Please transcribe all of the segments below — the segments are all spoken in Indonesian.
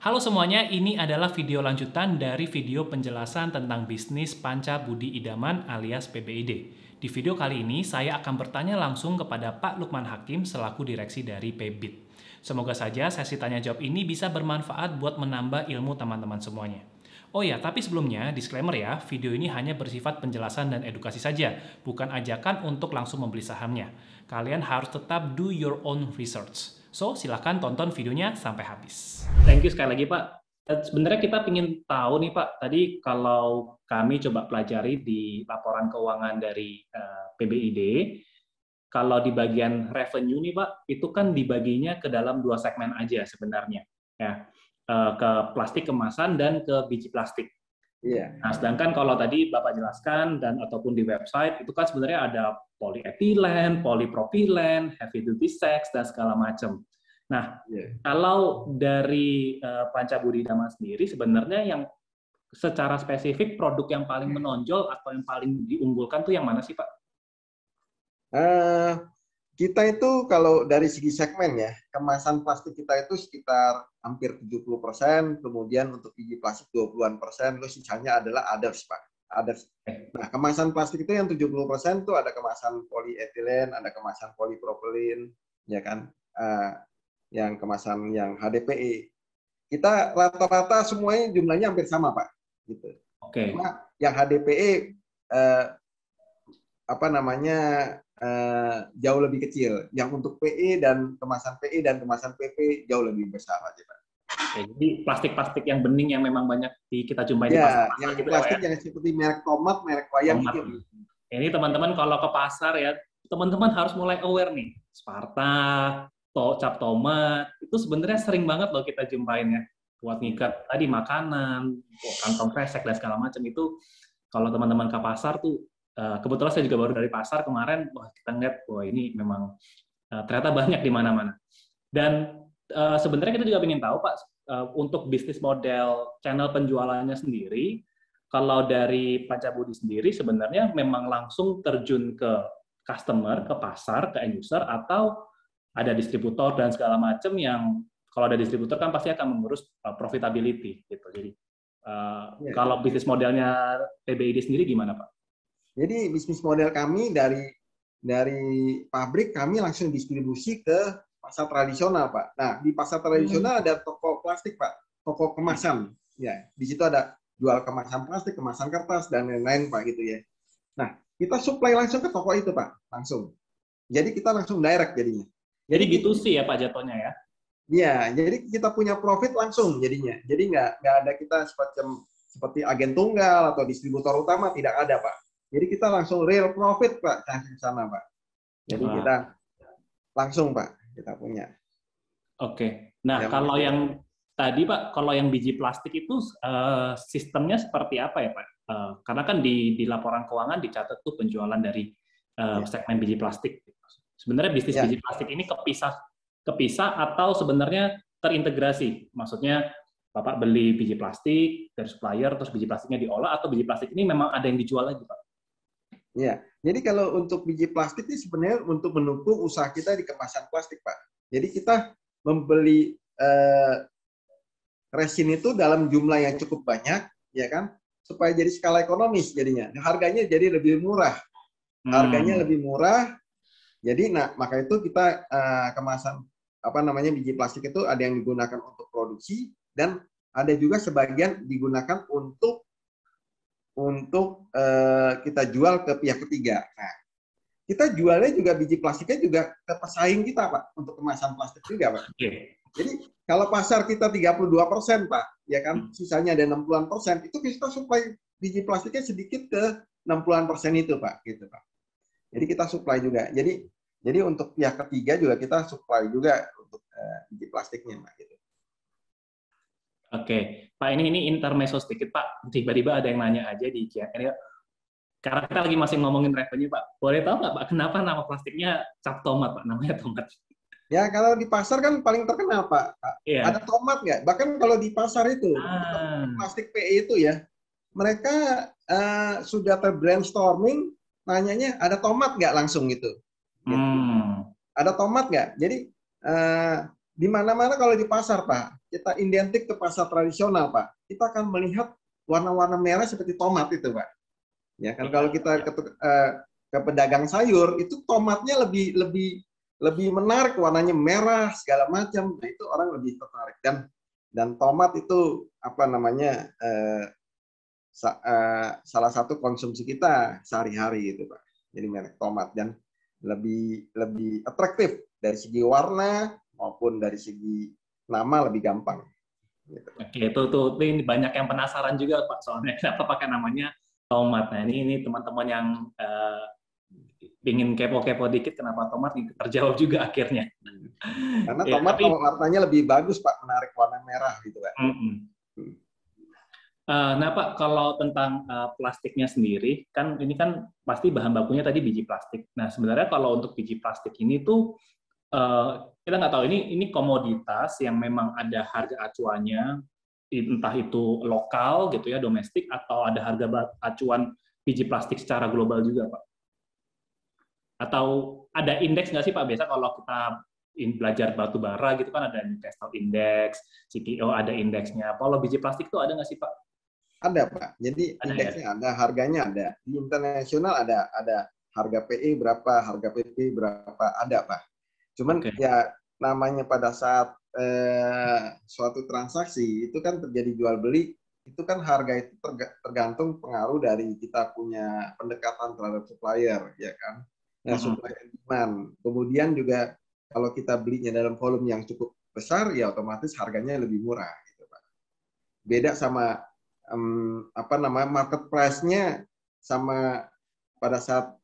Halo semuanya, ini adalah video lanjutan dari video penjelasan tentang bisnis Panca Budi Idaman alias PBID. Di video kali ini, saya akan bertanya langsung kepada Pak Lukman Hakim selaku direksi dari PBID. Semoga saja sesi tanya jawab ini bisa bermanfaat buat menambah ilmu teman-teman semuanya. Oh ya, tapi sebelumnya, disclaimer ya, video ini hanya bersifat penjelasan dan edukasi saja, bukan ajakan untuk langsung membeli sahamnya. Kalian harus tetap do your own research. So, silahkan tonton videonya sampai habis. Thank you sekali lagi, Pak. Sebenarnya kita ingin tahu nih, Pak, tadi kalau kami coba pelajari di laporan keuangan dari PBID, kalau di bagian revenue nih, Pak, itu kan dibaginya ke dalam dua segmen aja sebenarnya. Ya, ke plastik kemasan dan ke biji plastik. Iya. Nah, sedangkan kalau tadi Bapak jelaskan dan ataupun di website itu kan sebenarnya ada polyethylene, polypropylen, heavy duty sax dan segala macam. Nah, kalau dari Panca Budi Idaman sendiri sebenarnya yang secara spesifik produk yang paling menonjol atau yang paling diunggulkan tuh yang mana sih, Pak? Kita itu kalau dari segi segmen ya, kemasan plastik kita itu sekitar hampir 70%, kemudian untuk biji plastik 20-an%, terus sisanya adalah others, Pak. Others. Nah, kemasan plastik itu yang 70% itu ada kemasan polyethylene, ada kemasan polypropylene, ya kan, yang kemasan yang HDPE. Kita rata-rata semuanya jumlahnya hampir sama, Pak. Gitu. Oke. Cuma yang HDPE jauh lebih kecil. Yang untuk PE dan kemasan PP jauh lebih besar aja, Pak. Oke, jadi plastik-plastik yang bening yang memang banyak kita jumpai di Ya, pasar-pasar yang gitu plastik ya, Pak, ya? yang seperti merek tomat, merek wayang Tomat. gitu. Ini teman-teman kalau ke pasar ya, teman-teman harus mulai aware nih. Sparta, cap tomat, itu sebenarnya sering banget loh kita jumpain ya. Buat ngikat tadi makanan, kantong kresek dan segala macam itu. Kalau teman-teman ke pasar tuh, kebetulan saya juga baru dari pasar kemarin, wah kita ngeliat, wah ini memang ternyata banyak di mana-mana. Dan sebenarnya kita juga ingin tahu, Pak, untuk bisnis model channel penjualannya sendiri, kalau dari Panca Budi sendiri sebenarnya memang langsung terjun ke customer, ke pasar, ke end user, atau ada distributor dan segala macam yang kalau ada distributor kan pasti akan mengurus profitability gitu. Jadi kalau bisnis modelnya PBID sendiri gimana, Pak? Jadi bisnis model kami dari pabrik kami langsung distribusi ke pasar tradisional, Pak. Nah, di pasar tradisional ada toko plastik, Pak, toko kemasan. Ya, di situ ada jual kemasan plastik, kemasan kertas dan lain-lain, Pak, gitu ya. Nah, kita supply langsung ke toko itu, Pak, langsung. Jadi kita langsung direct jadinya. Jadi gitu sih ya, Pak, jatuhnya ya. Iya, jadi kita punya profit langsung jadinya. Jadi nggak ada kita seperti agen tunggal atau distributor utama, tidak ada, Pak. Jadi kita langsung real profit, Pak, ke sana, Pak. Jadi kita langsung, Pak, kita punya. Oke. Nah, kalau yang tadi, Pak, kalau yang biji plastik itu sistemnya seperti apa ya, Pak? Karena kan di laporan keuangan dicatat tuh penjualan dari segmen biji plastik. Sebenarnya bisnis biji plastik ini kepisah atau sebenarnya terintegrasi? Maksudnya Bapak beli biji plastik dari supplier, terus biji plastiknya diolah, atau biji plastik ini memang ada yang dijual lagi, Pak? Ya, jadi kalau untuk biji plastik ini sebenarnya untuk mendukung usaha kita di kemasan plastik, Pak. Jadi kita membeli resin itu dalam jumlah yang cukup banyak, ya kan, supaya jadi skala ekonomis jadinya. Harganya jadi lebih murah. Harganya lebih murah. Jadi, nah maka itu kita kemasan biji plastik itu ada yang digunakan untuk produksi dan ada juga sebagian digunakan untuk kita jual ke pihak ketiga. Nah, kita jualnya juga biji plastiknya juga ke pesaing kita, Pak, untuk kemasan plastik juga, Pak. Jadi kalau pasar kita 32%, Pak, ya kan, sisanya ada 60-an%, itu kita supply biji plastiknya sedikit ke 60-an% itu, Pak, gitu, Pak. Jadi kita supply juga. Jadi untuk pihak ketiga juga kita supply juga untuk biji plastiknya, Pak, gitu. Oke, Pak, ini intermezzo sedikit, Pak. Tiba-tiba ada yang nanya aja di Q&A. Karena kita lagi masih ngomongin revenue, Pak. Boleh tahu nggak, Pak, kenapa nama plastiknya cap tomat, Pak? Namanya tomat. Ya, kalau di pasar kan paling terkenal, Pak. Iya. Ada tomat nggak? Bahkan kalau di pasar itu, plastik PE itu ya, mereka sudah terbrainstorming, nanyanya ada tomat nggak langsung gitu. Ada tomat nggak? Jadi di mana-mana kalau di pasar, Pak, kita identik ke pasar tradisional, Pak, kita akan melihat warna-warna merah seperti tomat itu, Pak. Ya kan kalau kita ke pedagang sayur itu tomatnya lebih menarik, warnanya merah segala macam. Nah, itu orang lebih tertarik, dan tomat itu apa namanya salah satu konsumsi kita sehari-hari itu, Pak. Jadi merek tomat, dan lebih atraktif dari segi warna maupun dari segi nama, lebih gampang. Gitu. Oke, itu ini banyak yang penasaran juga Pak, soalnya kenapa pakai namanya tomat. Nah, ini teman-teman yang ingin kepo-kepo dikit kenapa tomat, terjawab juga akhirnya. Karena Ya, tomat tapi warnanya lebih bagus, Pak, menarik warna merah gitu, Pak. Nah, Pak, kalau tentang plastiknya sendiri, kan ini kan pasti bahan bakunya tadi biji plastik. Nah, sebenarnya kalau untuk biji plastik ini tuh kita nggak tahu, ini komoditas yang memang ada harga acuannya, entah itu lokal gitu ya, domestik, atau ada harga acuan biji plastik secara global juga, Pak? Atau ada indeks nggak sih, Pak? Biasa kalau kita belajar batu bara gitu kan ada Newcastle Index, CTO ada indeksnya. Kalau biji plastik itu ada nggak sih, Pak? Ada, Pak. Jadi Ada ya? indeksnya ada, harganya ada. Di internasional ada harga PE berapa, harga PP berapa, ada, Pak. Cuman ya namanya pada saat suatu transaksi itu kan terjadi jual beli, itu kan harga itu tergantung pengaruh dari kita punya pendekatan terhadap supplier, ya kan. Nah, supply and demand. Kemudian juga kalau kita belinya dalam volume yang cukup besar, ya otomatis harganya lebih murah, gitu, Pak. Beda sama apa namanya market price-nya, sama pada saat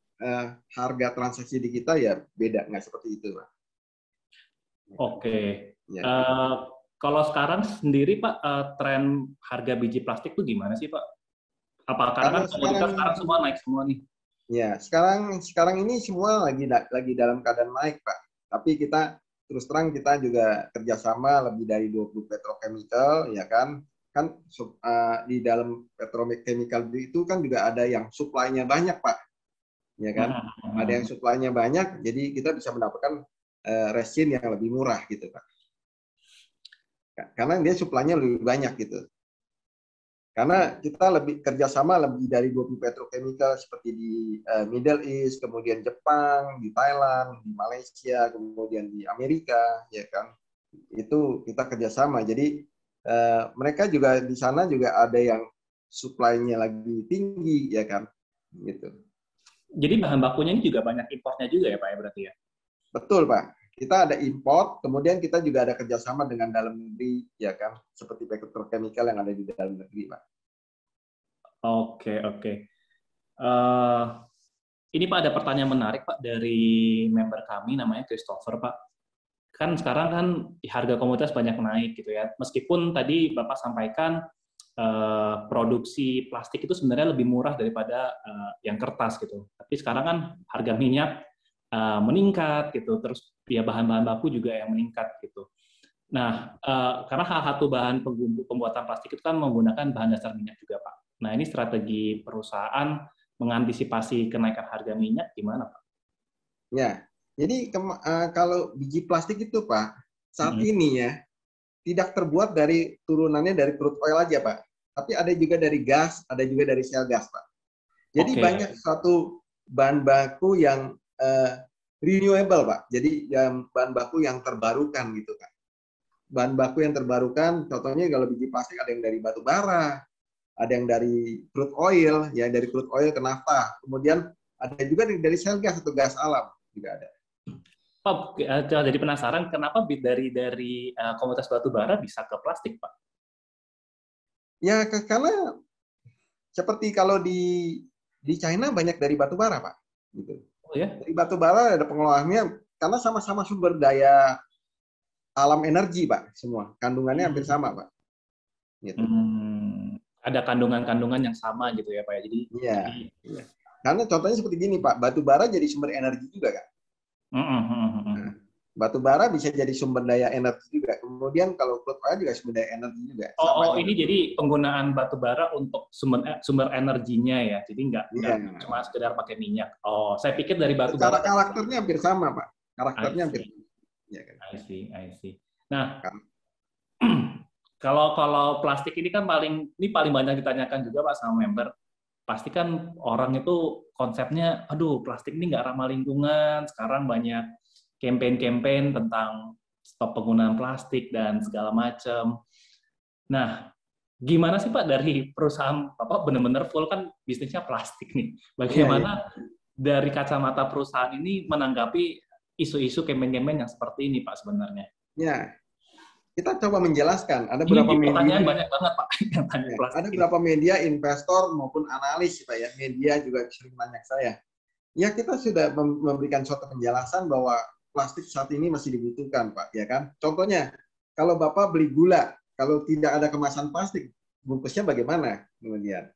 harga transaksi di kita ya beda, nggak seperti itu, Pak. Oke. Ya. Kalau sekarang sendiri, Pak, tren harga biji plastik itu gimana sih, Pak? Apa karena kan komoditas sekarang semua naik semua nih? Ya, sekarang ini semua lagi dalam keadaan naik, Pak. Tapi kita terus terang kita juga kerjasama lebih dari 20 petrochemical, ya kan? Kan di dalam petrochemical itu kan juga ada yang supply-nya banyak, Pak. Ya kan? Ada yang supply-nya banyak, jadi kita bisa mendapatkan resin yang lebih murah gitu, Pak. Karena dia supply-nya lebih banyak gitu. Karena kita lebih kerjasama lebih dari 20 petrochemical seperti di Middle East, kemudian Jepang, di Thailand, di Malaysia, kemudian di Amerika, ya kan? Itu kita kerjasama. Jadi mereka juga di sana juga ada yang supply-nya lagi tinggi, ya kan? Gitu. Jadi bahan bakunya ini juga banyak importnya juga ya, Pak, ya, berarti ya? Betul, Pak. Kita ada import, kemudian kita juga ada kerjasama dengan dalam negeri, ya kan, seperti petrochemical yang ada di dalam negeri, Pak. Oke. Ini Pak ada pertanyaan menarik Pak dari member kami namanya Christopher, Pak. Kan sekarang kan harga komoditas banyak naik gitu ya. Meskipun tadi Bapak sampaikan produksi plastik itu sebenarnya lebih murah daripada yang kertas gitu. Tapi sekarang kan harga minyak meningkat gitu, terus ya bahan-bahan baku juga yang meningkat gitu. Nah, karena salah satu bahan pembuatan plastik itu kan menggunakan bahan dasar minyak juga, Pak. Nah, ini strategi perusahaan mengantisipasi kenaikan harga minyak gimana, Pak? Ya, jadi kalau biji plastik itu, Pak, saat ini ya tidak terbuat dari turunannya dari crude oil aja, Pak. Tapi ada juga dari gas, ada juga dari shale gas, Pak. Jadi banyak suatu bahan baku yang renewable, Pak. Jadi bahan baku yang terbarukan gitu, Pak. Bahan baku yang terbarukan, contohnya kalau biji plastik ada yang dari batu bara, ada yang dari crude oil, ya dari crude oil ke nafta. Kemudian ada juga dari shale gas atau gas alam juga ada. Pak, jadi penasaran kenapa dari komoditas batu bara bisa ke plastik, Pak? Ya karena seperti kalau di China banyak dari batu bara, Pak. Gitu. Oh ya? Dari batu bara ada pengolahannya karena sama-sama sumber daya alam energi, Pak, semua. Kandungannya hampir sama, Pak. Gitu. Ada kandungan-kandungan yang sama gitu ya, Pak ya. Jadi iya. Karena contohnya seperti gini, Pak, batu bara jadi sumber energi juga, kan? Nah, batu bara bisa jadi sumber daya energi juga. Kemudian kalau crude oil juga sumber daya energi juga. Ini jadi penggunaan batu bara untuk sumber energinya ya. Jadi nggak cuma sekedar pakai minyak. Oh, saya pikir dari batu bara. Karakternya hampir sama, Pak. Karakternya hampir sama. Ya, kan? I see. Nah, Kan? kalau kalau plastik ini paling banyak ditanyakan juga Pak sama member. Pasti kan orang itu konsepnya, aduh plastik ini nggak ramah lingkungan. Sekarang banyak campaign-campaign tentang stop penggunaan plastik dan segala macam. Nah, gimana sih Pak dari perusahaan Bapak benar-benar full kan bisnisnya plastik nih. Iya, iya. Bagaimana dari kacamata perusahaan ini menanggapi isu-isu campaign-campaign yang seperti ini Pak sebenarnya? Ya, kita coba menjelaskan. Ada Ini beberapa di media, pertanyaan banyak banget Pak yang tanya ya, ada plastik ini. beberapa media, investor maupun analis, Pak ya. Media juga sering tanya ke saya. Ya, kita sudah memberikan suatu penjelasan bahwa plastik saat ini masih dibutuhkan, Pak, ya kan? Contohnya, kalau Bapak beli gula, kalau tidak ada kemasan plastik, bungkusnya bagaimana? Kemudian,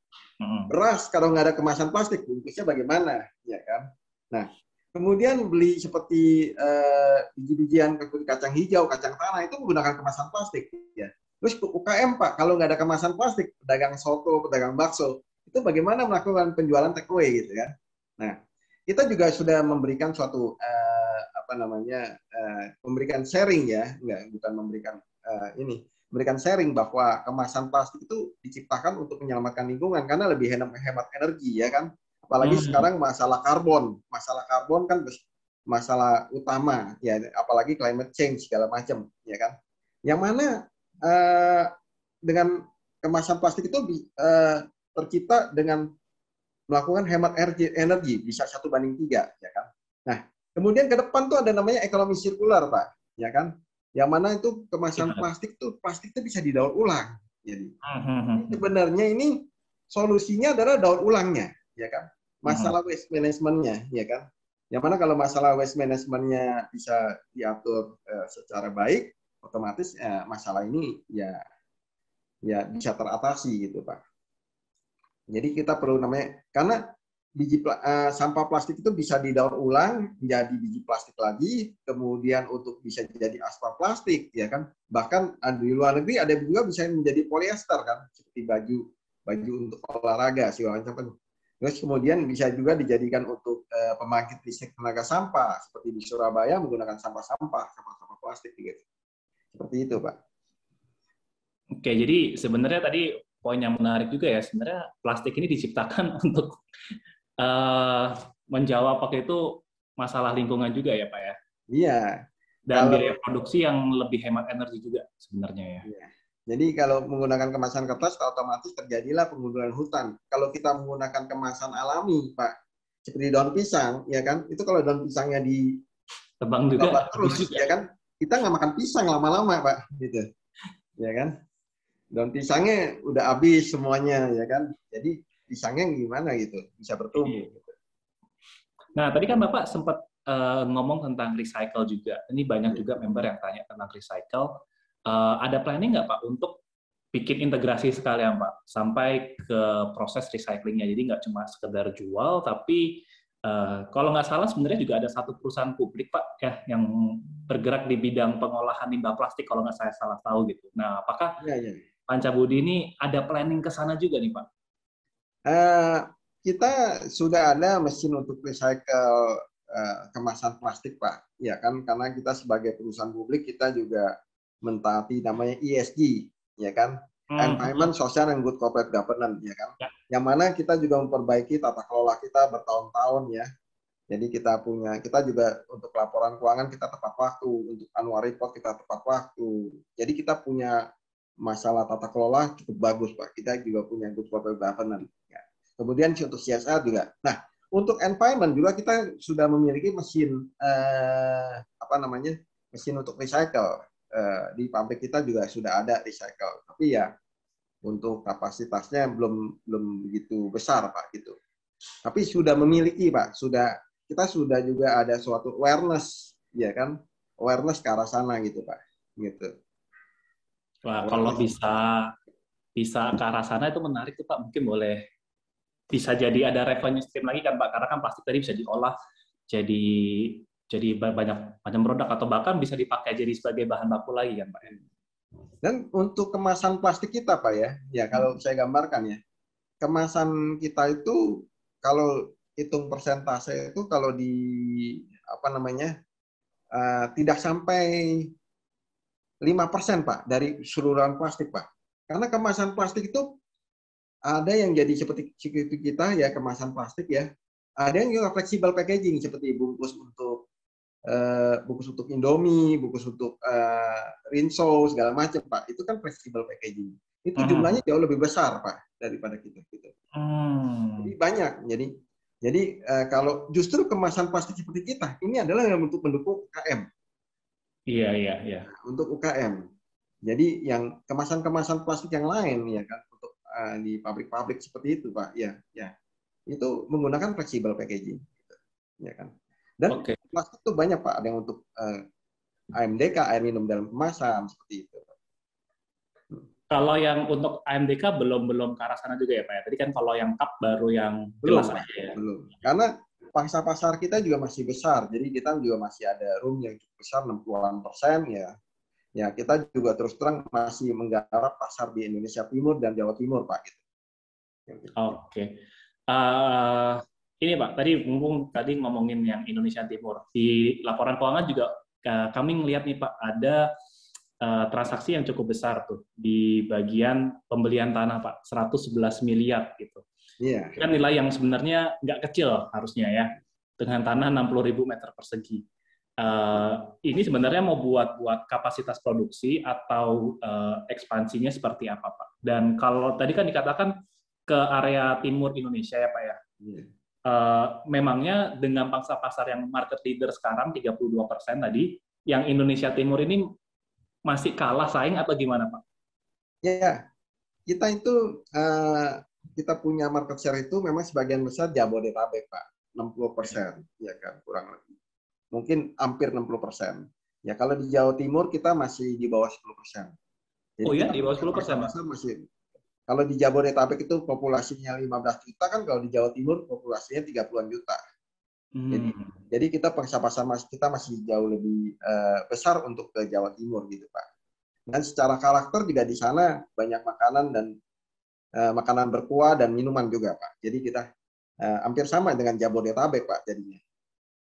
beras kalau nggak ada kemasan plastik, bungkusnya bagaimana? Ya kan? Nah, kemudian beli seperti biji-bijian seperti kacang hijau, kacang tanah itu menggunakan kemasan plastik. Ya. Terus UKM Pak, kalau nggak ada kemasan plastik, pedagang soto, pedagang bakso, itu bagaimana melakukan penjualan take away gitu kan? Nah, kita juga sudah memberikan suatu apa namanya memberikan sharing ya, bukan memberikan ini memberikan sharing bahwa kemasan plastik itu diciptakan untuk menyelamatkan lingkungan karena lebih hemat energi ya kan. Apalagi sekarang masalah karbon kan masalah utama ya, apalagi climate change segala macam ya kan. Yang mana eh, dengan kemasan plastik itu tercipta dengan melakukan hemat energi bisa 1:3 ya kan. Nah, kemudian ke depan tuh ada namanya ekonomi sirkular Pak, ya kan? Yang mana itu kemasan plastik itu bisa didaur ulang. Jadi sebenarnya ini solusinya adalah daur ulangnya, ya kan? Masalah waste manajemennya, ya kan? Yang mana kalau masalah waste manajemennya bisa diatur secara baik, otomatis masalah ini ya bisa teratasi gitu Pak. Jadi kita perlu namanya karena sampah plastik itu bisa didaur ulang menjadi biji plastik lagi, kemudian untuk bisa jadi aspal plastik, ya kan? Bahkan di luar negeri ada juga bisa menjadi polyester kan, seperti baju untuk olahraga segala macam. Terus kemudian bisa juga dijadikan untuk pembangkit listrik tenaga sampah, seperti di Surabaya menggunakan sampah plastik gitu. Seperti itu, Pak. Oke, jadi sebenarnya tadi poin yang menarik juga ya, sebenarnya plastik ini diciptakan untuk uh, menjawab pakai itu masalah lingkungan juga ya Pak ya, Iya. dan Kalau biaya produksi yang lebih hemat energi juga sebenarnya ya. iya. Jadi kalau menggunakan kemasan kertas, otomatis terjadilah pengunduran hutan. Kalau kita menggunakan kemasan alami, Pak, seperti daun pisang, ya kan? Itu kalau daun pisangnya Tebang dibabat juga habis terus, juga. ya kan? Kita nggak makan pisang lama-lama, Pak, gitu, ya kan? Daun pisangnya udah habis semuanya, ya kan? Jadi pisangnya gimana gitu, bisa bertumbuh. Nah, tadi kan Bapak sempat ngomong tentang recycle juga. Ini banyak Ya. juga member yang tanya tentang recycle. Ada planning nggak Pak untuk bikin integrasi sekalian Pak, sampai ke proses recyclingnya. Jadi nggak cuma sekedar jual, tapi kalau nggak salah sebenarnya juga ada satu perusahaan publik Pak ya yang bergerak di bidang pengolahan limbah plastik kalau nggak saya salah tahu gitu. Nah, apakah Ya, ya. Pancabudi ini ada planning ke sana juga nih Pak? Eh, kita sudah ada mesin untuk recycle kemasan plastik, Pak. Ya kan, karena kita sebagai perusahaan publik kita juga mentaati namanya ESG, ya kan, Environment, Social, and Good Corporate Governance, ya kan. Ya. Yang mana kita juga memperbaiki tata kelola kita bertahun-tahun ya. Jadi kita juga untuk laporan keuangan kita tepat waktu, untuk annual report kita tepat waktu. Jadi kita punya masalah tata kelola cukup bagus, Pak. Kita juga punya good corporate governance. Ya. Kemudian untuk CSR juga. Nah, untuk environment juga kita sudah memiliki mesin mesin untuk recycle. Di pabrik kita juga sudah ada recycle. Tapi ya untuk kapasitasnya belum begitu besar, Pak, gitu. Tapi sudah memiliki, Pak. Kita sudah juga ada suatu awareness, ya kan? Awareness ke arah sana gitu, Pak. Gitu. Wah, kalau Awareness. bisa ke arah sana itu menarik tuh Pak. Mungkin boleh bisa jadi ada revenue stream lagi kan Pak, karena kan plastik tadi bisa diolah jadi banyak macam produk atau bahkan bisa dipakai jadi sebagai bahan baku lagi kan Pak. Dan untuk kemasan plastik kita, Pak ya kalau saya gambarkan ya, kemasan kita itu kalau hitung persentase itu kalau di tidak sampai 5% Pak dari keseluruhan plastik Pak. Karena kemasan plastik itu ada yang jadi seperti kita ya, kemasan plastik ya. Ada yang juga fleksibel packaging seperti bungkus untuk Indomie, bungkus untuk Rinso segala macam Pak. Itu kan fleksibel packaging. Itu jumlahnya jauh lebih besar Pak daripada kita gitu. Jadi banyak. Jadi kalau justru kemasan plastik seperti kita ini adalah yang untuk mendukung UKM. Iya. Untuk UKM. Jadi yang kemasan-kemasan plastik yang lain ya kan untuk di pabrik-pabrik seperti itu Pak, ya. Itu menggunakan flexible packaging gitu. Ya kan. Dan plastik itu banyak Pak, ada yang untuk AMDK, air minum dalam kemasan seperti itu. Kalau yang untuk AMDK belum ke arah sana juga ya Pak ya. Tadi kan kalau yang cup baru yang belum, gelas aja ya. Belum. Karena pangsa pasar kita juga masih besar. Jadi kita juga masih ada room yang cukup besar 60% ya. Ya, kita juga terus terang masih menggarap pasar di Indonesia Timur dan Jawa Timur, Pak. Gitu. Oke. Ini Pak, tadi ngomongin yang Indonesia Timur. Di laporan keuangan juga kami ngelihat nih Pak, ada transaksi yang cukup besar tuh di bagian pembelian tanah Pak, 111 miliar gitu. Iya. Kan nilai yang sebenarnya nggak kecil harusnya ya, dengan tanah 60.000 meter persegi. Ini sebenarnya mau buat kapasitas produksi atau ekspansinya seperti apa Pak? Dan kalau tadi kan dikatakan ke area timur Indonesia ya Pak ya. Memangnya dengan pangsa pasar yang market leader sekarang 32% tadi, yang Indonesia Timur ini masih kalah saing atau gimana Pak? Ya, kita itu kita punya market share itu memang sebagian besar Jabodetabek Pak, 60% ya kan kurang lebih. Mungkin hampir 60%. Ya kalau di Jawa Timur kita masih di bawah 10%. Jadi di bawah 10%, Pak. Masih. Kalau di Jabodetabek itu populasinya 15 juta kan, kalau di Jawa Timur populasinya 30-an juta. Jadi kita pangsa pasar kita masih jauh lebih besar untuk ke Jawa Timur gitu Pak. Dan secara karakter juga di sana banyak makanan dan makanan berkuah dan minuman juga Pak. Jadi kita hampir sama dengan Jabodetabek Pak jadinya.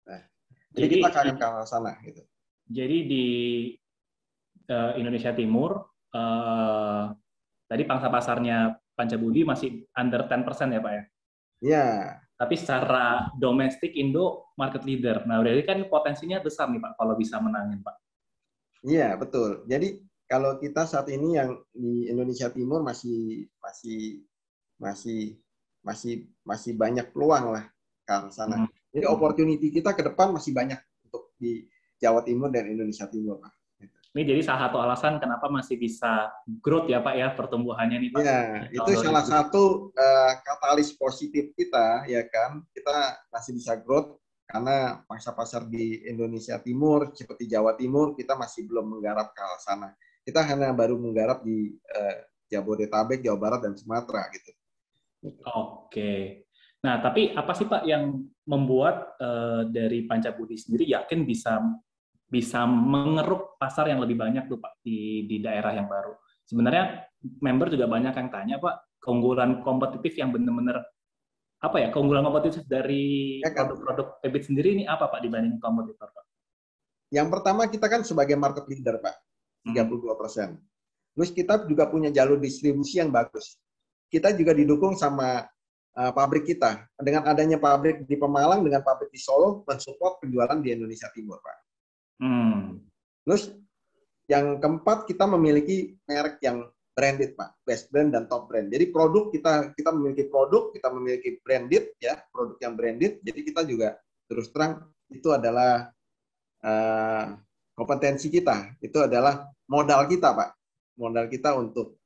Nah, jadi kita akan ke arah sana gitu. Jadi di Indonesia Timur tadi pangsa pasarnya Pancabudi masih under 10% ya Pak ya? Iya. Tapi secara domestik Indo market leader. Nah, berarti kan potensinya besar nih Pak kalau bisa menangin Pak. Iya, betul. Jadi kalau kita saat ini yang di Indonesia Timur masih banyak peluang lah ke arah sana. Jadi opportunity kita ke depan masih banyak untuk di Jawa Timur dan Indonesia Timur, Pak. Ini jadi salah satu alasan kenapa masih bisa growth ya Pak ya pertumbuhannya nih Pak. Ya, itu salah satu katalis positif kita ya kan. Kita masih bisa growth karena pangsa pasar di Indonesia Timur seperti Jawa Timur kita masih belum menggarap ke arah sana. Kita hanya baru menggarap di Jabodetabek, Jawa Barat dan Sumatera gitu. Oke. Nah, tapi apa sih Pak yang membuat dari Pancabudi sendiri yakin bisa mengeruk pasar yang lebih banyak tuh Pak di daerah yang baru? Sebenarnya member juga banyak yang tanya Pak, keunggulan kompetitif yang benar-benar apa ya, keunggulan kompetitif dari produk-produk Pebit sendiri ini apa Pak dibanding kompetitor Pak? Yang pertama kita kan sebagai market leader Pak, 32%. Terus kita juga punya jalur distribusi yang bagus. Kita juga didukung sama pabrik kita. Dengan adanya pabrik di Pemalang dengan pabrik di Solo mensupport penjualan di Indonesia Timur Pak. Terus yang keempat kita memiliki merek yang branded Pak, best brand dan top brand. Jadi produk kita memiliki produk, kita memiliki branded ya, produk yang branded. Jadi kita juga terus terang itu adalah kompetensi kita, itu adalah modal kita Pak, modal kita untuk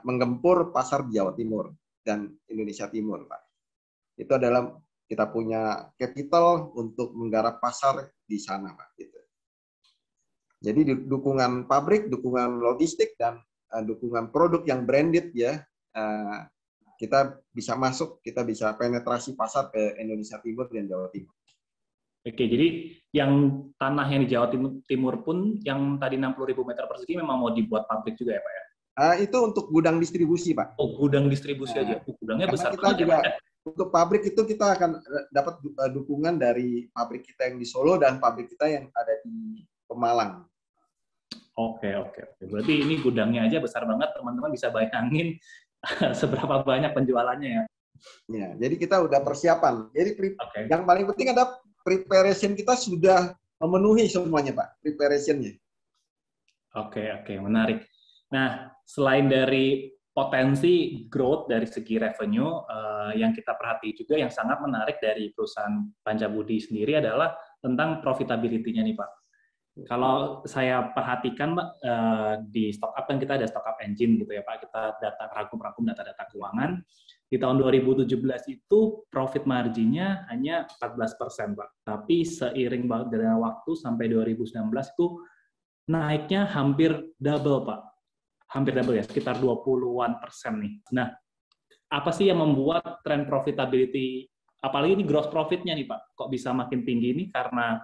menggempur pasar di Jawa Timur dan Indonesia Timur Pak. Itu adalah kita punya capital untuk menggarap pasar di sana Pak. Gitu. Jadi dukungan pabrik, dukungan logistik, dan dukungan produk yang branded ya, kita bisa masuk, kita bisa penetrasi pasar ke Indonesia Timur dan Jawa Timur. Oke, jadi yang tanah yang di Jawa Timur pun yang tadi 60.000 meter persegi memang mau dibuat pabrik juga ya Pak ya? Itu untuk gudang distribusi Pak. Oh, gudang distribusi aja. Gudangnya besar kita juga ya, untuk pabrik itu kita akan dapat dukungan dari pabrik kita yang di Solo dan pabrik kita yang ada di Pemalang. Oke, oke, oke. Berarti ini gudangnya aja besar banget, teman-teman bisa bayangin seberapa banyak penjualannya ya. Ya, jadi kita udah persiapan. Jadi Oke, yang paling penting ada preparation kita sudah memenuhi semuanya, Pak. Preparationnya. oke, oke, menarik. Nah, selain dari potensi growth dari segi revenue, yang kita perhati juga yang sangat menarik dari perusahaan Pancabudi sendiri adalah tentang profitability-nya nih, Pak. Kalau saya perhatikan, Mbak, di stock up kan kita ada stock up engine gitu ya, Pak. Kita rangkum-rangkum data-data keuangan. Di tahun 2017 itu profit marginnya hanya 14%, Pak. Tapi seiring dengan waktu sampai 2019 itu naiknya hampir double, Pak. Hampir double ya, sekitar 20-an% nih. Nah, apa sih yang membuat tren profitability, apalagi ini gross profit-nya nih, Pak, kok bisa makin tinggi ini karena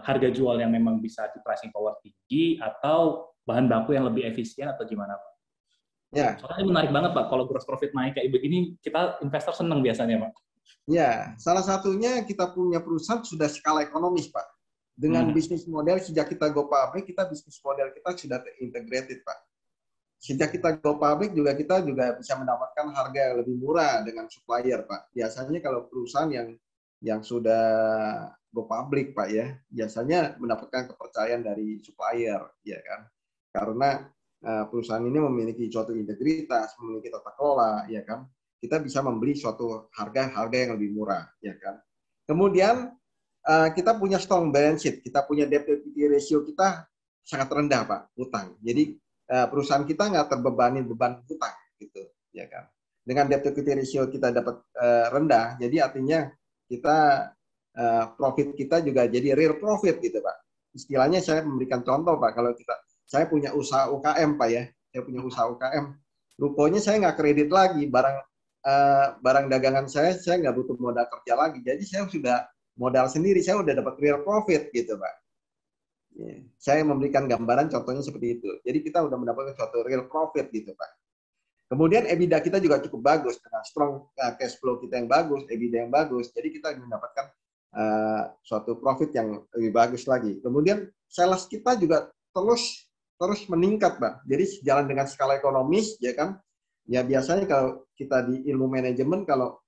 harga jual yang memang bisa di pricing power tinggi atau bahan baku yang lebih efisien atau gimana, Pak? Ya, Soalnya ini menarik banget, Pak. Kalau gross profit naik kayak begini, kita investor senang biasanya, Pak. ya. Salah satunya kita punya perusahaan sudah skala ekonomis, Pak. Dengan Hmm. bisnis model sejak kita go public, kita bisnis model kita sudah integrated, Pak. Sejak kita go public kita juga bisa mendapatkan harga yang lebih murah dengan supplier, Pak. Biasanya kalau perusahaan yang sudah go public, Pak ya, biasanya mendapatkan kepercayaan dari supplier, ya kan? Karena perusahaan ini memiliki suatu integritas, memiliki tata kelola, ya kan? Kita bisa membeli suatu harga yang lebih murah, ya kan? Kemudian kita punya strong balance sheet, kita punya debt equity ratio kita sangat rendah, Pak, utang. Jadi perusahaan kita nggak terbebani beban hutang gitu, ya kan. Dengan debt equity ratio kita dapat rendah, jadi artinya kita profit kita juga jadi real profit gitu, Pak. Istilahnya saya memberikan contoh, Pak, kalau saya punya usaha UKM, Pak ya, saya punya usaha UKM, rupanya saya nggak kredit lagi barang dagangan saya nggak butuh modal kerja lagi, jadi saya sudah modal sendiri, saya udah dapat real profit gitu, Pak. Saya memberikan gambaran contohnya seperti itu. Jadi kita udah mendapatkan suatu real profit gitu, Pak. Kemudian EBITDA kita juga cukup bagus dengan strong cash flow kita yang bagus, EBITDA yang bagus. Jadi kita mendapatkan suatu profit yang lebih bagus lagi. Kemudian sales kita juga terus meningkat, Pak. Jadi sejalan dengan skala ekonomis, ya kan? Ya biasanya kalau kita di ilmu manajemen, kalau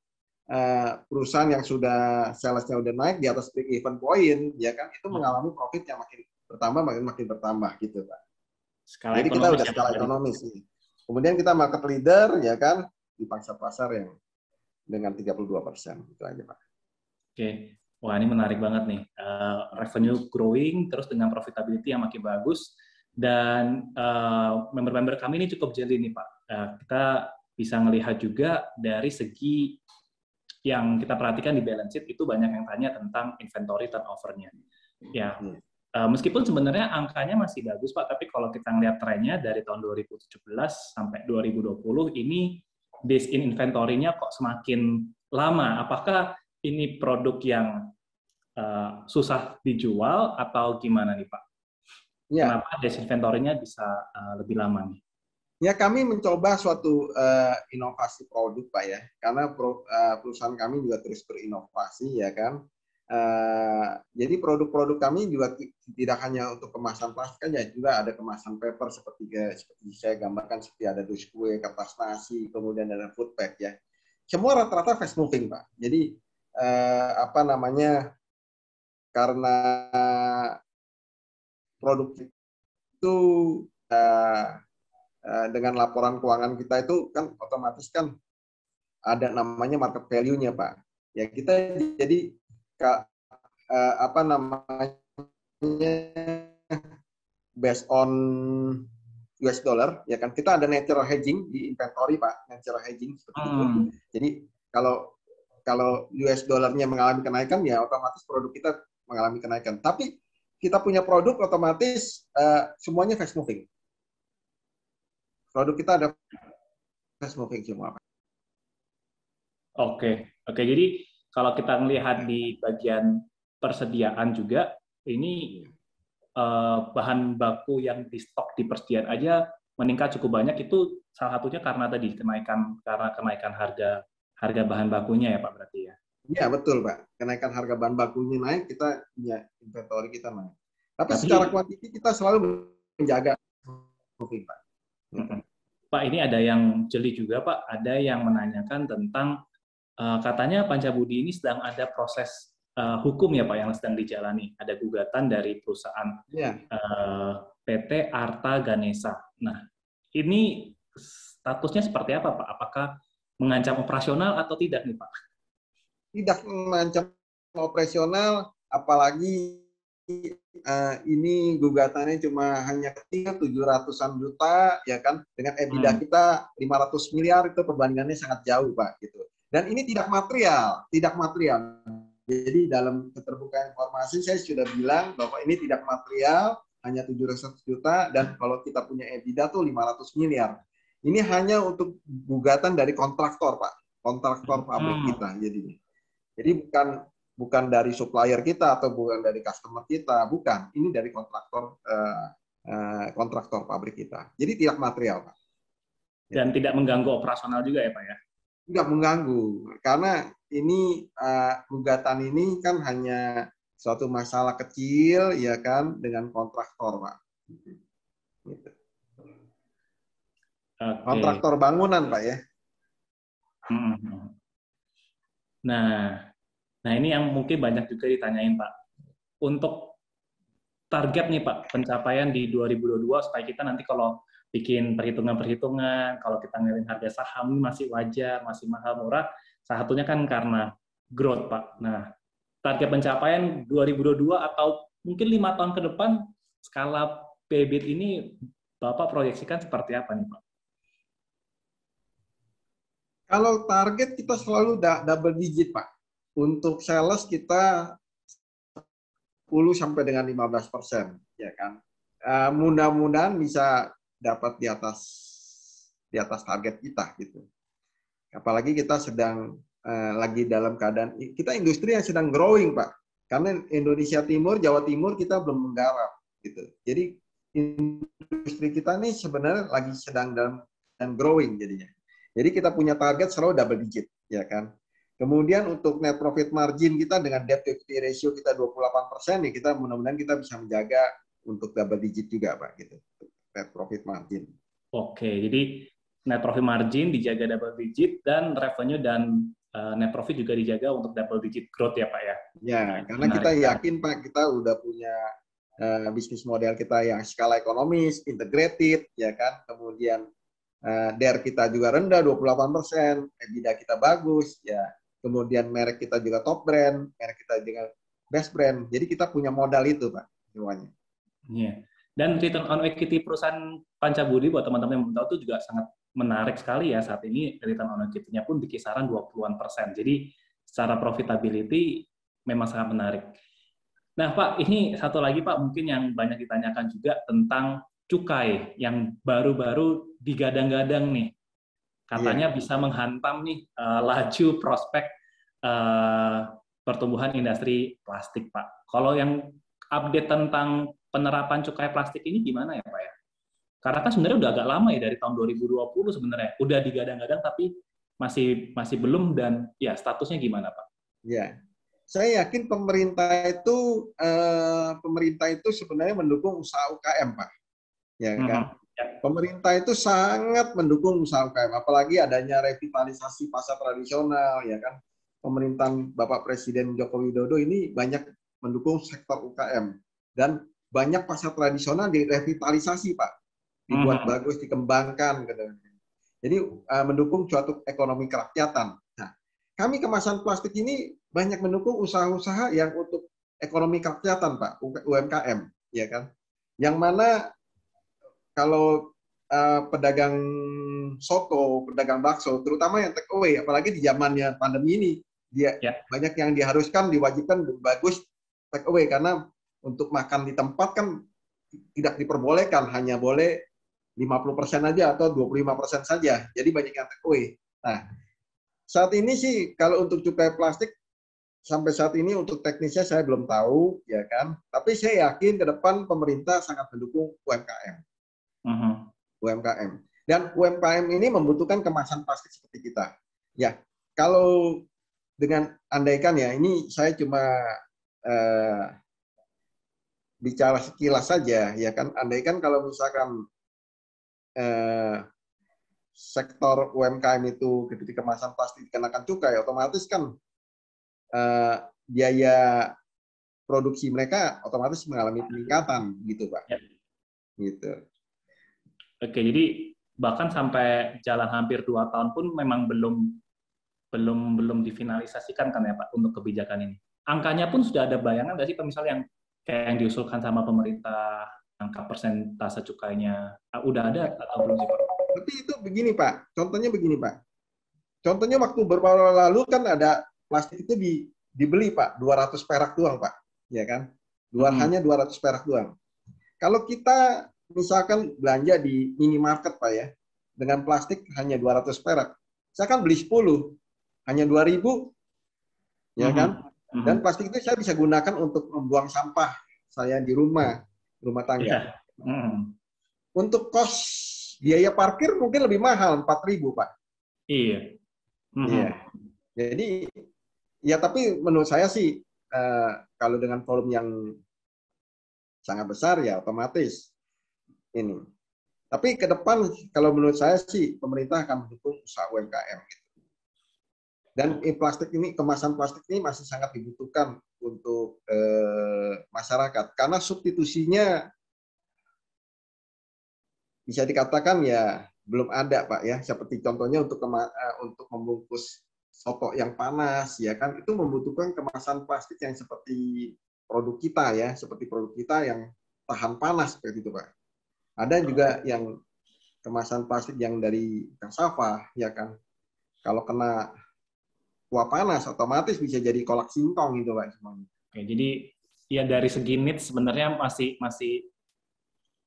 perusahaan yang sudah salesnya udah naik di atas break even point, ya kan, itu mengalami profit yang makin bertambah, makin bertambah gitu, Pak. Skala Jadi kita ekonomis udah ya, Pak, skala berarti. ekonomis. Kemudian kita market leader, ya kan, di pangsa pasar yang dengan 32%. Itu aja, Pak. Oke. Wah, ini menarik banget nih. Revenue growing, terus dengan profitability yang makin bagus, dan member-member kami ini cukup jeli nih, Pak. Kita bisa melihat juga dari segi yang kita perhatikan di balance sheet itu banyak yang tanya tentang inventory turnover-nya. Ya, meskipun sebenarnya angkanya masih bagus, Pak, tapi kalau kita ngelihat trennya dari tahun 2017 sampai 2020 ini days in inventory-nya kok semakin lama. Apakah ini produk yang susah dijual atau gimana nih, Pak? Ya, Kenapa days inventory-nya bisa lebih lama nih? ya kami mencoba suatu inovasi produk, Pak ya, karena perusahaan kami juga terus berinovasi, ya kan. Jadi produk-produk kami juga tidak hanya untuk kemasan plastik aja, juga ada kemasan paper seperti saya gambarkan, seperti ada dus kue, kertas nasi, kemudian ada food pack ya. Semua rata-rata fast moving, Pak. Jadi apa namanya, karena produk itu dengan laporan keuangan kita itu kan otomatis kan ada namanya market value-nya, Pak. Ya kita jadi apa namanya, based on US dollar, ya kan, kita ada natural hedging di inventory, Pak, natural hedging seperti itu. Jadi kalau US dollarnya mengalami kenaikan, ya otomatis produk kita mengalami kenaikan. Tapi kita punya produk otomatis semuanya fast moving. Produk kita ada fast moving semua, Pak. Oke, oke. Jadi kalau kita melihat di bagian persediaan juga, ini bahan baku yang di stok di persediaan aja meningkat cukup banyak. Itu salah satunya karena tadi kenaikan harga bahan bakunya ya, Pak, berarti ya. Iya betul, Pak. Kenaikan harga bahan bakunya naik, kita punya inventory kita naik. Tapi secara Tapi kuantiti kita selalu menjaga improving, Pak. Pak, ini ada yang jeli juga, Pak. Ada yang menanyakan tentang katanya Pancabudi ini sedang ada proses hukum ya, Pak, yang sedang dijalani. Ada gugatan dari perusahaan Ya, PT Arta Ganesha. Nah, ini statusnya seperti apa, Pak? Apakah mengancam operasional atau tidak nih, Pak? tidak mengancam operasional, apalagi ini gugatannya cuma hanya kecil 700-an juta ya kan, dengan EBITDA Hmm. kita 500 miliar, itu perbandingannya sangat jauh Pak gitu. Dan ini tidak material, tidak material. Jadi dalam keterbukaan informasi saya sudah bilang bahwa ini tidak material, hanya 700 juta, dan kalau kita punya EBITDA tuh 500 miliar. Ini hanya untuk gugatan dari kontraktor Pak, kontraktor pabrik Hmm. kita jadinya. Jadi bukan bukan dari supplier kita atau bukan dari customer kita, bukan. Ini dari kontraktor pabrik kita. Jadi tidak material, Pak. Dan tidak mengganggu operasional juga ya, Pak ya? Tidak mengganggu, karena ini gugatan ini kan hanya suatu masalah kecil, ya kan, dengan kontraktor, Pak. Gitu. Oke. Kontraktor bangunan, Pak ya. Hmm. Nah, nah ini yang mungkin banyak juga ditanyain, Pak. Untuk target nih, Pak, pencapaian di 2022 supaya kita nanti kalau bikin perhitungan-perhitungan, kalau kita ngelihat harga saham ini masih wajar, masih mahal, murah, salah satunya kan karena growth, Pak. Nah, target pencapaian 2022 atau mungkin 5 tahun ke depan, skala PBIT ini Bapak proyeksikan seperti apa nih, Pak? Kalau target kita selalu double digit, Pak. Untuk sales kita 10 sampai dengan 15%, ya kan. Mudah-mudahan bisa dapat di atas target kita gitu. Apalagi kita sedang lagi dalam keadaan kita industri yang sedang growing, Pak. Karena Indonesia Timur, Jawa Timur kita belum menggarap gitu. Jadi industri kita nih sebenarnya lagi sedang dalam dan growing jadinya. Jadi kita punya target selalu double digit, ya kan. Kemudian untuk net profit margin kita dengan debt to equity ratio kita 28%, ya kita mudah-mudahan kita bisa menjaga untuk double digit juga, Pak, gitu. Net profit margin. Oke, jadi net profit margin dijaga double digit dan revenue dan net profit juga dijaga untuk double digit growth ya, Pak ya. Ya, Nah, ini karena kita menarik sekali. yakin, Pak, kita udah punya bisnis model kita yang skala ekonomis, integrated, ya kan. Kemudian DER kita juga rendah, 28%, EBITDA kita bagus, ya. Kemudian merek kita juga top brand, merek kita juga best brand. Jadi kita punya modal itu, Pak, semuanya. Iya. Dan return on equity perusahaan Pancabudi buat teman-teman yang belum tahu itu juga sangat menarik sekali ya saat ini, return on equity-nya pun di kisaran 20-an%. Jadi secara profitability memang sangat menarik. Nah, Pak, ini satu lagi Pak, mungkin yang banyak ditanyakan juga tentang cukai yang baru-baru digadang-gadang nih. Katanya Iya. bisa menghantam nih laju prospek eh, pertumbuhan industri plastik, Pak. Kalau yang update tentang penerapan cukai plastik ini gimana ya, Pak ya? Karena kan sebenarnya udah agak lama ya dari tahun 2020 sebenarnya. Udah digadang-gadang tapi masih masih belum dan ya statusnya gimana, Pak? Ya, saya yakin pemerintah itu sebenarnya mendukung usaha UKM, Pak. Ya kan? Mhm. Ya, Pemerintah itu sangat mendukung usaha UKM, apalagi adanya revitalisasi pasar tradisional, ya kan? Pemerintahan Bapak Presiden Joko Widodo ini banyak mendukung sektor UKM, dan banyak pasar tradisional direvitalisasi, Pak, dibuat mhm. bagus, dikembangkan, gitu. Jadi mendukung suatu ekonomi kerakyatan. Nah, kami kemasan plastik ini banyak mendukung usaha-usaha yang untuk ekonomi kerakyatan, Pak, UMKM, ya kan? Yang mana kalau pedagang soto, pedagang bakso, terutama yang take away, apalagi di zamannya pandemi ini, dia Ya. banyak yang diharuskan, diwajibkan bagus take away, karena untuk makan di tempat kan tidak diperbolehkan, hanya boleh 50% aja atau 25% saja. Jadi banyak yang take away. Nah, saat ini sih kalau untuk cukai plastik sampai saat ini untuk teknisnya saya belum tahu, ya kan. Tapi saya yakin ke depan pemerintah sangat mendukung UMKM. Mhm. UMKM. Dan UMKM ini membutuhkan kemasan plastik seperti kita. Ya, kalau dengan andaikan ya, ini saya cuma eh, bicara sekilas saja, ya kan, andaikan kalau misalkan sektor UMKM itu ketika kemasan plastik dikenakan cukai, otomatis kan biaya produksi mereka otomatis mengalami peningkatan, gitu Pak. Ya. Gitu. Oke, jadi bahkan sampai jalan hampir 2 tahun pun memang belum difinalisasikan kan ya Pak untuk kebijakan ini. Angkanya pun sudah ada bayangan nggak sih Pak, misalnya yang kayak yang diusulkan sama pemerintah, angka persentase cukainya, udah ada atau belum sih Pak? Tapi itu begini Pak, contohnya begini Pak. Contohnya waktu beberapa lalu kan ada plastik itu dibeli Pak, 200 perak doang Pak, ya kan? Hanya 200 perak doang. Kalau kita misalkan belanja di minimarket Pak ya, dengan plastik hanya 200 perak, saya kan beli 10, hanya 2.000, ya kan? Dan plastik itu saya bisa gunakan untuk membuang sampah saya di rumah tangga. Untuk kos biaya parkir mungkin lebih mahal, 4.000 Pak. Iya. Iya. Jadi ya, tapi menurut saya sih kalau dengan volume yang sangat besar ya otomatis ini. Tapi ke depan kalau menurut saya sih pemerintah akan mendukung usaha UMKM. Dan plastik ini, kemasan plastik ini masih sangat dibutuhkan untuk masyarakat karena substitusinya bisa dikatakan ya belum ada Pak ya. Seperti contohnya untuk membungkus soto yang panas ya kan, itu membutuhkan kemasan plastik yang seperti produk kita ya, seperti produk kita yang tahan panas seperti itu Pak. Ada juga yang kemasan plastik yang dari cassava ya kan, kalau kena kuah panas otomatis bisa jadi kolak singkong gitu Pak semuanya. Oke, jadi ya dari segi needs sebenarnya masih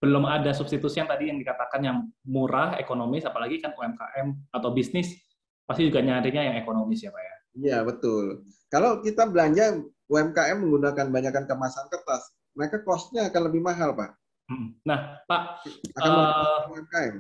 belum ada substitusi yang tadi yang dikatakan yang murah, ekonomis, apalagi kan UMKM atau bisnis pasti juga nyarinya yang ekonomis ya Pak ya. Iya betul. Kalau kita belanja UMKM menggunakan banyakkan kemasan kertas, mereka cost-nya akan lebih mahal Pak. Nah Pak, akan UMKM.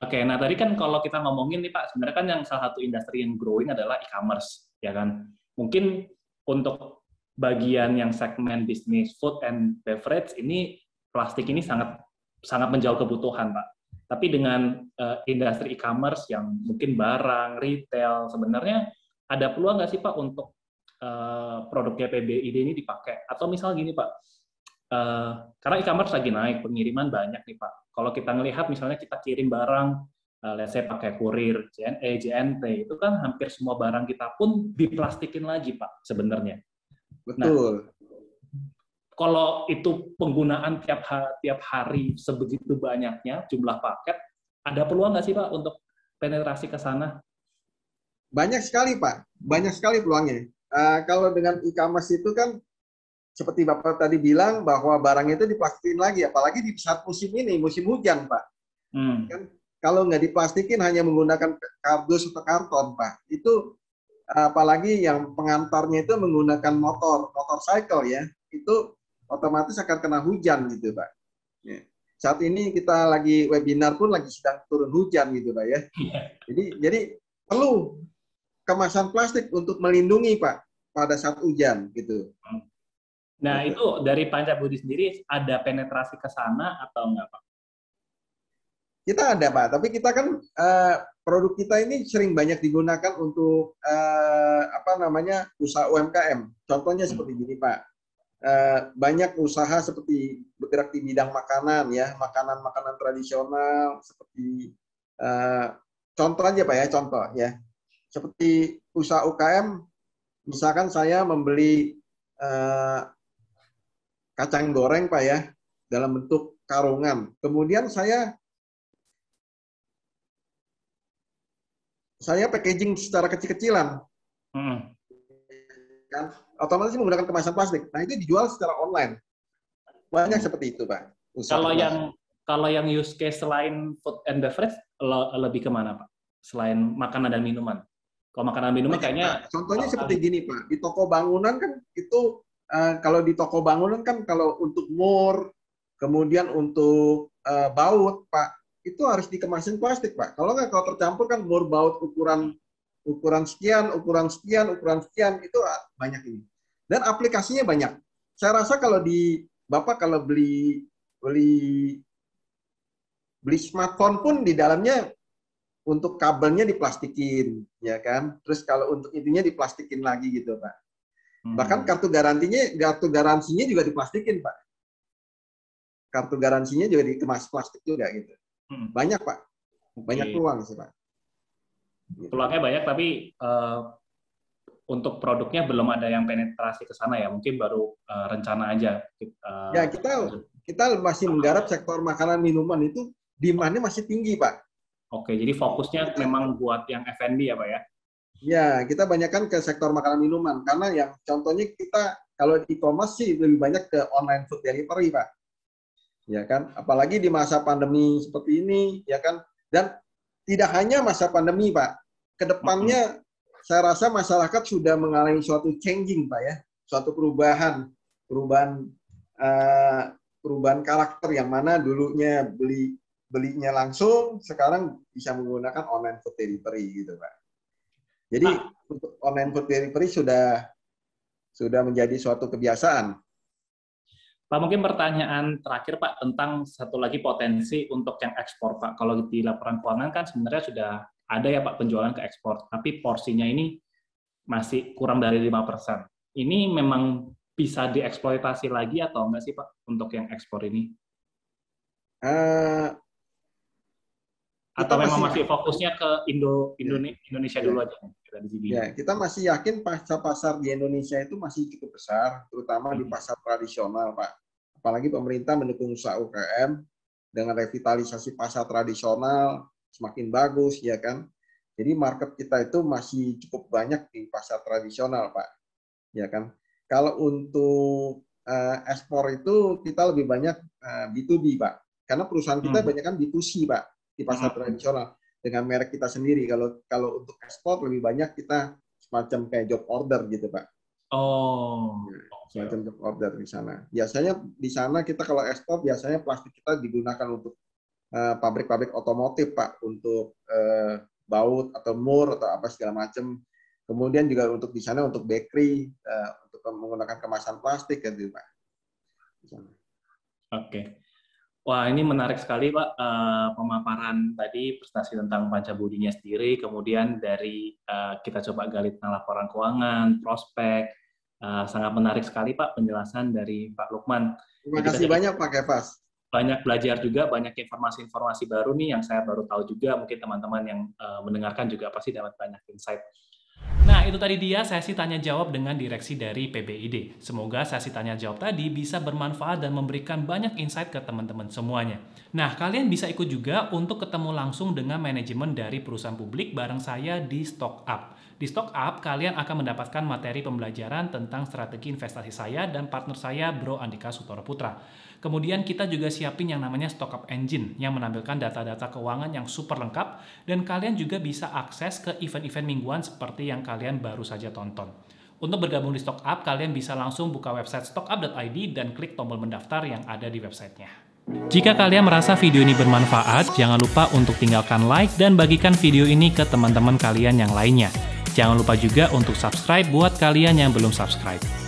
Oke, nah tadi kan kalau kita ngomongin nih Pak, sebenarnya kan yang salah satu industri yang growing adalah e-commerce, ya kan? Mungkin untuk bagian yang segmen bisnis food and beverage ini plastik ini sangat menjauh kebutuhan Pak. Tapi dengan industri e-commerce yang mungkin barang, retail, sebenarnya ada peluang nggak sih Pak untuk produknya PBID ini dipakai? Atau misal gini Pak, karena e-commerce lagi naik, pengiriman banyak nih Pak. Kalau kita ngelihat misalnya kita kirim barang, let's say pakai kurir, JNE, JNT, itu kan hampir semua barang kita pun diplastikin lagi Pak sebenarnya. Betul. Nah, kalau itu penggunaan tiap hari sebegitu banyaknya jumlah paket, ada peluang nggak sih Pak untuk penetrasi ke sana? Banyak sekali Pak, banyak sekali peluangnya. Kalau dengan e-commerce itu kan seperti Bapak tadi bilang bahwa barang itu diplastikin lagi, apalagi di saat musim ini, musim hujan Pak. Kan kalau nggak diplastikin hanya menggunakan kardus atau karton Pak, itu apalagi yang pengantarnya itu menggunakan motorcycle ya, itu otomatis akan kena hujan gitu Pak. Ya. Saat ini kita lagi webinar pun lagi sedang turun hujan gitu Pak ya. Jadi perlu kemasan plastik untuk melindungi Pak pada saat hujan gitu. Nah, itu dari Panca Budi sendiri ada penetrasi ke sana atau enggak, Pak? Kita ada, Pak. Tapi kita kan produk kita ini sering banyak digunakan untuk usaha UMKM. Contohnya seperti gini, Pak. Banyak usaha seperti bergerak di bidang makanan ya, makanan-makanan tradisional seperti contoh aja Pak ya, contoh ya. Seperti usaha UKM, misalkan saya membeli kacang goreng Pak ya, dalam bentuk karungan. Kemudian saya packaging secara kecil-kecilan. Kan otomatis menggunakan kemasan plastik. Nah, itu dijual secara online. Banyak seperti itu, Pak. Kalau yang use case selain food and beverage lebih kemana, Pak? Selain makanan dan minuman. Kalau makanan dan minuman kayaknya Pak. Contohnya seperti gini, Pak. Di toko bangunan kan itu kalau di toko bangunan kan kalau untuk mur, kemudian untuk baut, Pak, itu harus dikemasin plastik, Pak. Kalau nggak, kalau tercampur kan mur baut ukuran sekian, ukuran sekian, itu banyak ini. Dan aplikasinya banyak. Saya rasa kalau di Bapak kalau beli smartphone pun di dalamnya untuk kabelnya diplastikin, ya kan? Terus kalau untuk itunya diplastikin lagi gitu, Pak. Bahkan kartu garansinya juga diplastikin, Pak. Kartu garansinya juga dikemas plastik juga gitu. Banyak, Pak. Banyak peluang sih, Pak. Peluangnya banyak, tapi untuk produknya belum ada yang penetrasi ke sana ya. Mungkin baru rencana aja. Ya, kita masih menggarap sektor makanan minuman itu demand-nya masih tinggi, Pak. Oke, jadi fokusnya memang buat yang F&B ya, Pak ya? Ya, kita banyakkan ke sektor makanan minuman. Karena yang contohnya kita, kalau di e-commerce sih lebih banyak ke online food delivery, Pak. Ya kan? Apalagi di masa pandemi seperti ini, ya kan? Dan tidak hanya masa pandemi, Pak. Kedepannya, saya rasa masyarakat sudah mengalami suatu changing, Pak ya. Suatu perubahan karakter yang mana dulunya belinya langsung, sekarang bisa menggunakan online food delivery gitu, Pak. Jadi untuk online food delivery sudah menjadi suatu kebiasaan. Pak, mungkin pertanyaan terakhir Pak tentang satu lagi potensi untuk yang ekspor Pak. Kalau di laporan keuangan kan sebenarnya sudah ada ya Pak penjualan ke ekspor, tapi porsinya ini masih kurang dari 5%. Ini memang bisa dieksploitasi lagi atau enggak sih Pak untuk yang ekspor ini? Atau memang masih fokusnya ke Indonesia dulu aja? Ya, kita masih yakin pasar di Indonesia itu masih cukup besar, terutama di pasar tradisional, Pak. Apalagi pemerintah mendukung usaha UKM dengan revitalisasi pasar tradisional semakin bagus, ya kan? Jadi market kita itu masih cukup banyak di pasar tradisional, Pak. Ya kan? Kalau untuk ekspor itu kita lebih banyak B2B, Pak. Karena perusahaan kita banyak kan B2C, Pak, di pasar tradisional. Dengan merek kita sendiri. Kalau untuk ekspor lebih banyak kita semacam kayak job order gitu, Pak. Semacam job order di sana. Biasanya di sana kita kalau ekspor biasanya plastik kita digunakan untuk pabrik-pabrik otomotif, Pak, untuk baut atau mur atau apa segala macam. Kemudian juga untuk di sana untuk bakery untuk menggunakan kemasan plastik gitu, Pak. Oke. Wah, ini menarik sekali, Pak, pemaparan tadi, presentasi tentang Pancabudinya sendiri, kemudian dari kita coba gali tentang laporan keuangan, prospek, sangat menarik sekali, Pak, penjelasan dari Pak Lukman. Terima kasih banyak, Pak Kefas. Banyak belajar juga, banyak informasi-informasi baru nih yang saya baru tahu juga, mungkin teman-teman yang mendengarkan juga pasti dapat banyak insight. Nah, itu tadi dia sesi tanya-jawab dengan direksi dari PBID. Semoga sesi tanya-jawab tadi bisa bermanfaat dan memberikan banyak insight ke teman-teman semuanya. Nah, kalian bisa ikut juga untuk ketemu langsung dengan manajemen dari perusahaan publik bareng saya di Stock Up. Di Stock Up, kalian akan mendapatkan materi pembelajaran tentang strategi investasi saya dan partner saya, Bro Andika Sutoro Putra. Kemudian kita juga siapin yang namanya Stock Up Engine yang menampilkan data-data keuangan yang super lengkap dan kalian juga bisa akses ke event-event mingguan seperti yang kalian baru saja tonton. Untuk bergabung di Stock Up, kalian bisa langsung buka website stockup.id dan klik tombol mendaftar yang ada di websitenya. Jika kalian merasa video ini bermanfaat, jangan lupa untuk tinggalkan like dan bagikan video ini ke teman-teman kalian yang lainnya. Jangan lupa juga untuk subscribe buat kalian yang belum subscribe.